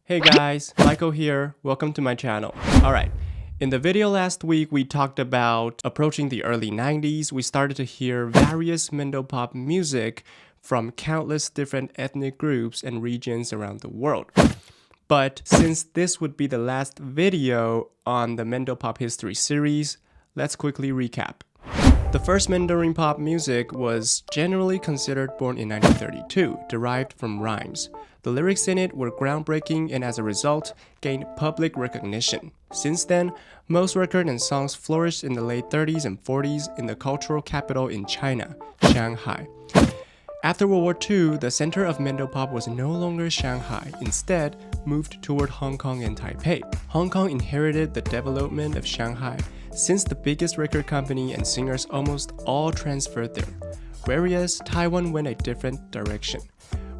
Hey guys, Michael here. Welcome to my channel. Alright, in the video last week we talked about approaching the early 90s. We started to hear various Mandarin Pop music from countless different ethnic groups and regions around the world. But since this would be the last video on the Mandarin Pop history series, let's quickly recap. The first Mandarin Pop music was generally considered born in 1932, derived from rhymes. The lyrics in it were groundbreaking and as a result, gained public recognition. Since then, most records and songs flourished in the late 30s and 40s in the cultural capital in China, Shanghai. After World War II, the center of Mandarin Pop was no longer Shanghai, instead moved toward Hong Kong and Taipei. Hong Kong inherited the development of Shanghai since the biggest record company and singers almost all transferred there, whereas Taiwan went a different direction.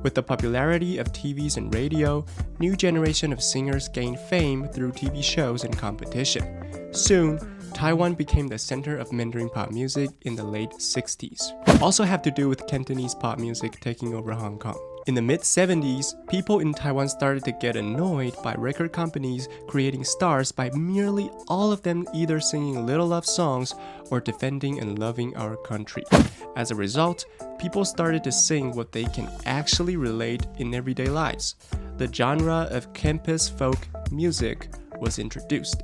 With the popularity of TVs and radio, new generation of singers gained fame through TV shows and competition. Soon, Taiwan became the center of Mandarin pop music in the late 60s. Also have to do with Cantonese pop music taking over Hong Kong. In the mid-70s, people in Taiwan started to get annoyed by record companies creating stars by merely all of them either singing little love songs or defending and loving our country. As a result, people started to sing what they can actually relate in everyday lives. The genre of campus folk music was introduced.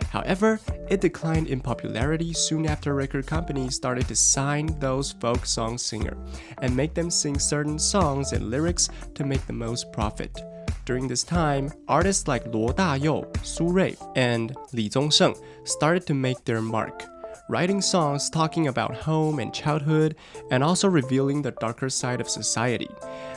However, it declined in popularity soon after record companies started to sign those folk song singers and make them sing certain songs and lyrics to make the most profit. During this time, artists like Luo Dayou, Su Rui, and Li Zongsheng started to make their mark, writing songs talking about home and childhood and also revealing the darker side of society.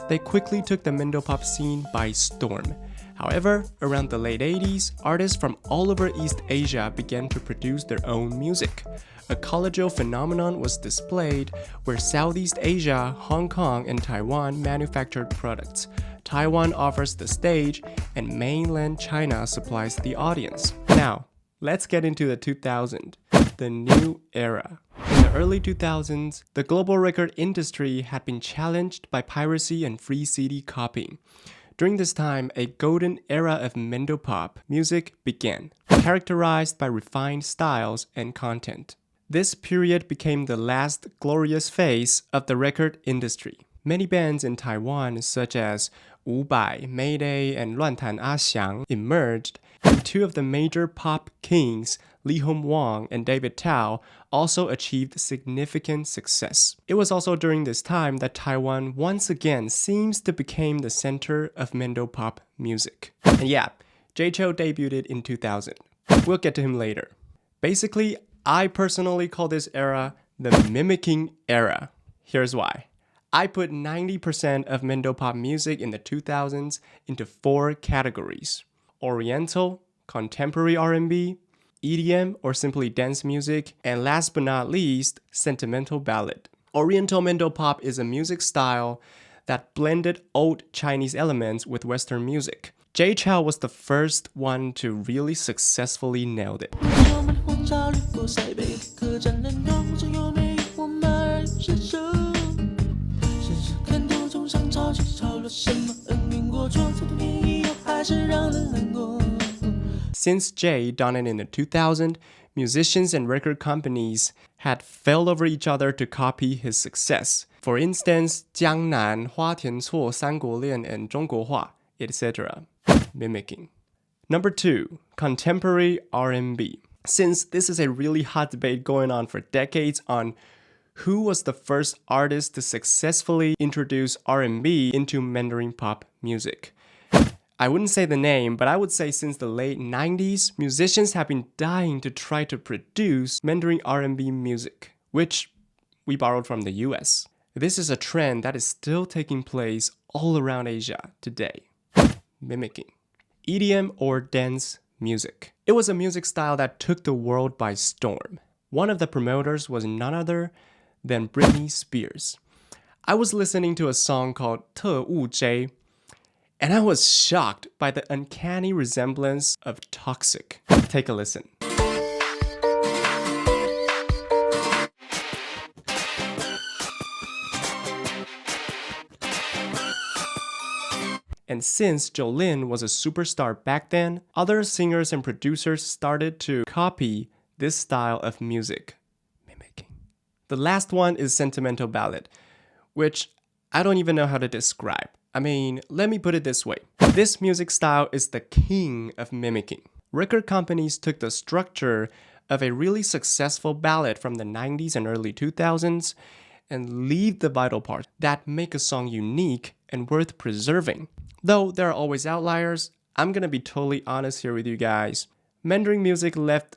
They quickly took the Mandarin Pop scene by storm. However, around the late 80s, artists from all over East Asia began to produce their own music. A collegial phenomenon was displayed where Southeast Asia, Hong Kong, and Taiwan manufactured products. Taiwan offers the stage, and mainland China supplies the audience. Now, let's get into the 2000s, the new era. In the early 2000s, the global record industry had been challenged by piracy and free CD copying. During this time, a golden era of Mandarin Pop music began, characterized by refined styles and content. This period became the last glorious phase of the record industry. Many bands in Taiwan, such as Wu Bai, Mayday, and Luantan A Xiang, emerged, and two of the major pop kings, Li Hong Wang and David Tao, also achieved significant success. It was also during this time that Taiwan once again seems to become the center of Mandarin Pop music. And yeah, Jay Chou debuted in 2000. We'll get to him later. Basically, I personally call this era the mimicking era. Here's why. I put 90% of Mandarin Pop music in the 2000s into four categories: Oriental, Contemporary R&B, EDM or simply dance music, and last but not least, sentimental ballad. Oriental Mandarin Pop is a music style that blended old Chinese elements with Western music. Jay Chou was the first one to really successfully nail it. Since Jay done it in the 2000s, musicians and record companies had fell over each other to copy his success. For instance, Jiangnan, Huatiancun, Sanguolian, and Zhongguohua, etc. Mimicking. Number 2. Contemporary R&B. Since this is a really hot debate going on for decades on who was the first artist to successfully introduce R&B into Mandarin Pop music. I wouldn't say the name, but I would say since the late 90s, musicians have been dying to try to produce Mandarin R&B music, which we borrowed from the US. This is a trend that is still taking place all around Asia today. Mimicking. EDM or dance music. It was a music style that took the world by storm. One of the promoters was none other than Britney Spears. I was listening to a song called 特务 J, and I was shocked by the uncanny resemblance of Toxic. Take a listen. And And since Jolin was a superstar back then, other singers and producers started to copy this style of music. Mimicking. The last one is sentimental ballad, which I don't even know how to describe. I mean, let me put it this way. This music style is the king of mimicking. Record companies took the structure of a really successful ballad from the 90s and early 2000s and leave the vital parts that make a song unique and worth preserving. Though there are always outliers, I'm gonna be totally honest here with you guys. Mandarin music left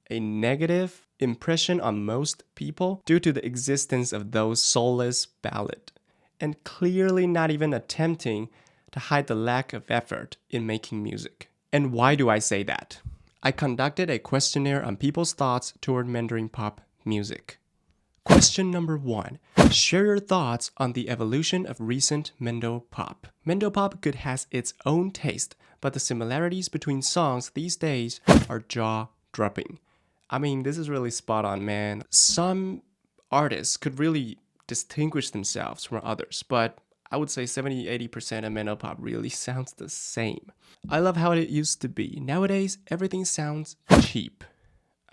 a negative impression on most people due to the existence of those soulless ballads, and clearly not even attempting to hide the lack of effort in making music. And why do I say that? I conducted a questionnaire on people's thoughts toward Mandarin pop music. Question number 1. Share your thoughts on the evolution of recent Mendo pop. Mendo pop could has its own taste, but the similarities between songs these days are jaw-dropping. I mean, this is really spot on, man. Some artists could really distinguish themselves from others, but I would say 70-80% of Mendo pop really sounds the same. I love how it used to be. Nowadays, everything sounds cheap.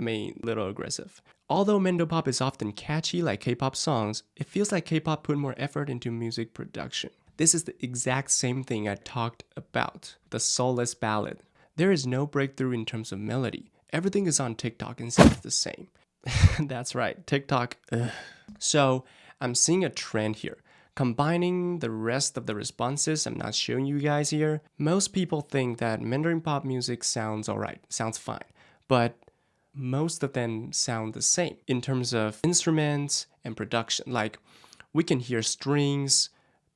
I mean, little aggressive. Although Mendo pop is often catchy like K-pop songs, it feels like K-pop put more effort into music production. This is the exact same thing I talked about, the soulless ballad. There is no breakthrough in terms of melody. Everything is on TikTok and sounds the same. That's right, TikTok. Ugh. So I'm seeing a trend here. Combining the rest of the responses I'm not showing you guys here, most people think that Mandarin pop music sounds alright, sounds fine. But most of them sound the same in terms of instruments and production. Like, we can hear strings,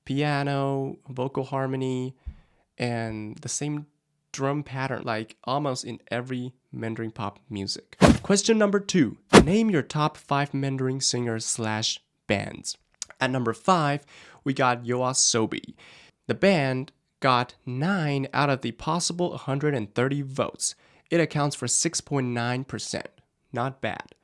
piano, vocal harmony, and the same drum pattern, like almost in every Mandarin pop music. Question number 2. Name your top 5 Mandarin singers/bands. At number 5, we got YOASOBI. The band got 9 out of the possible 130 votes. It accounts for 6.9%. Not bad.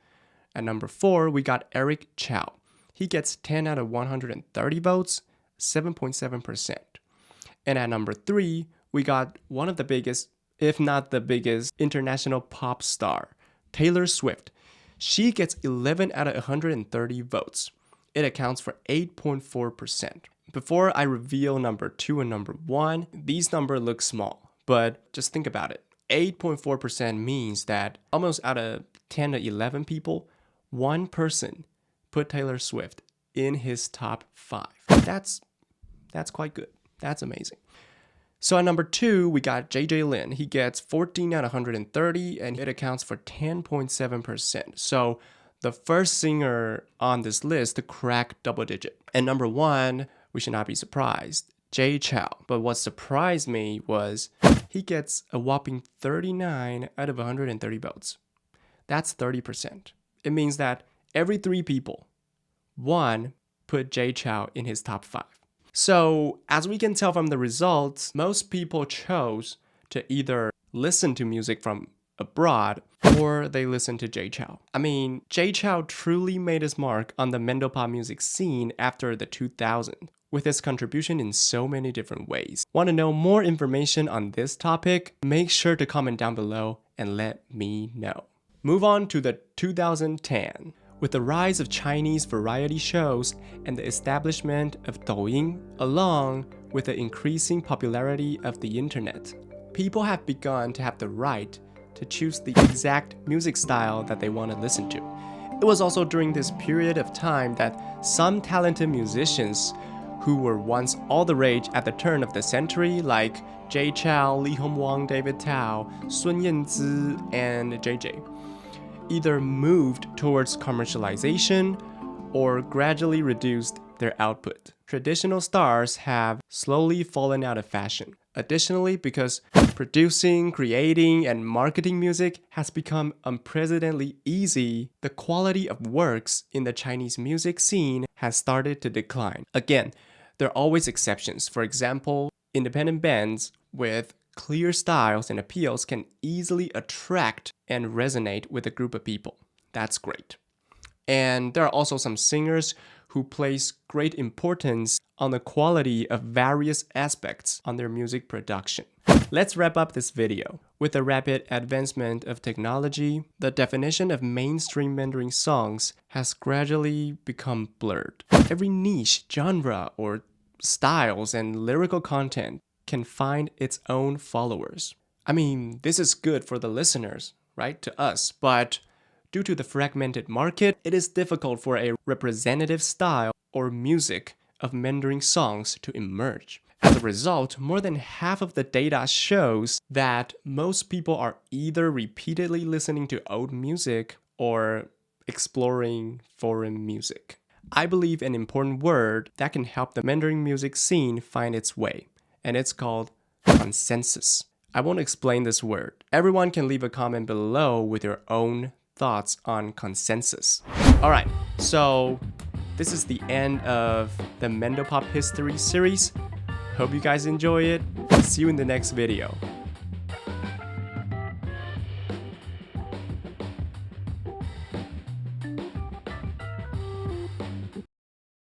At number 4, we got Eric Chow. He gets 10 out of 130 votes, 7.7%. And at number 3, we got one of the biggest, if not the biggest, international pop star, Taylor Swift. She gets 11 out of 130 votes. It accounts for 8.4%. Before I reveal number 2 and number 1, these numbers look small, but just think about it. 8.4% means that almost out of 10 to 11 people, one person put Taylor Swift in his top 5. That's quite good. That's amazing. So at number 2, we got JJ Lin. He gets 14 out of 130, and it accounts for 10.7%. So the first singer on this list to crack double digit. And number 1, we should not be surprised, Jay Chou. But what surprised me was he gets a whopping 39 out of 130 votes. That's 30%. It means that every 3 people, 1 put Jay Chou in his top 5. So as we can tell from the results, most people chose to either listen to music from abroad or they listen to Jay Chou. I mean, Jay Chou truly made his mark on the Mendo pop music scene after the 2000s, with his contribution in so many different ways. Want to know more information on this topic? Make sure to comment down below and let me know. Move on to the 2010. With the rise of Chinese variety shows and the establishment of Douyin, along with the increasing popularity of the internet, people have begun to have the right to choose the exact music style that they want to listen to. It was also during this period of time that some talented musicians who were once all the rage at the turn of the century, like Jay Chou, Li Hongwang, David Tao, Sun Yanzi, and JJ, either moved towards commercialization or gradually reduced their output. Traditional stars have slowly fallen out of fashion. Additionally, because producing, creating, and marketing music has become unprecedentedly easy, the quality of works in the Chinese music scene has started to decline. Again, there are always exceptions. For example, independent bands with clear styles and appeals can easily attract and resonate with a group of people. That's great. And there are also some singers who place great importance on the quality of various aspects on their music production. Let's wrap up this video. With the rapid advancement of technology, the definition of mainstream Mandarin songs has gradually become blurred. Every niche, genre, or styles and lyrical content can find its own followers. I mean, this is good for the listeners, right? To us, but due to the fragmented market, it is difficult for a representative style or music of Mandarin songs to emerge. As a result, more than half of the data shows that most people are either repeatedly listening to old music or exploring foreign music. I believe an important word that can help the Mandarin music scene find its way, and it's called consensus. I won't explain this word. Everyone can leave a comment below with your own thoughts on consensus. Alright, so this is the end of the Mandarin Pop History series. Hope you guys enjoy it. See you in the next video.